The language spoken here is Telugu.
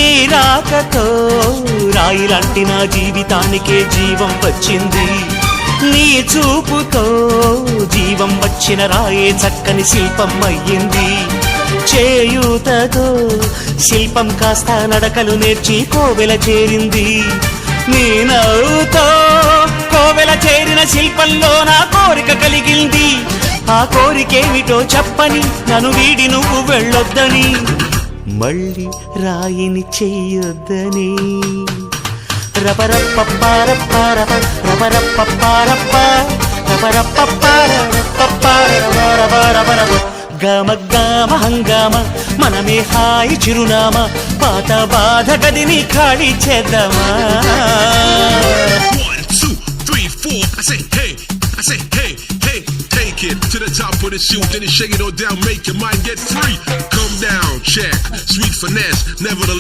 నీ రాకతో రాయిలాంటి నా జీవితానికే జీవం వచ్చింది. నీ చూపుతో జీవం వచ్చిన రాయే చక్కని శిల్పం అయ్యింది. చేయూతతో శిల్పం కాస్త నడకలు నేర్చి కోవెల చేరింది. నీ నవ్వుతో కోవెల చేరిన శిల్పంలో నా కోరిక కలిగింది. ఆ కోరికేమిటో చెప్పని నన్ను వీడి నువ్వు వెళ్ళొద్దని, మళ్ళీ రాయిని చెయ్యొద్దని. రబరప్పపారప్పారప రబరప్పపారప్ప రబరప్పపారపపారపపారపపారపపారప గమ గమ హంగామ మనమే హాయి చిరునామా, పాత బాధ గదిని ఖాళీ చేద్దామా. 1 2 3 4 I say hey, I say hey, hey, take it to the top of the shoe, then you shake it all down, make your mind get free. Come down, check, sweet finesse, nevertheless.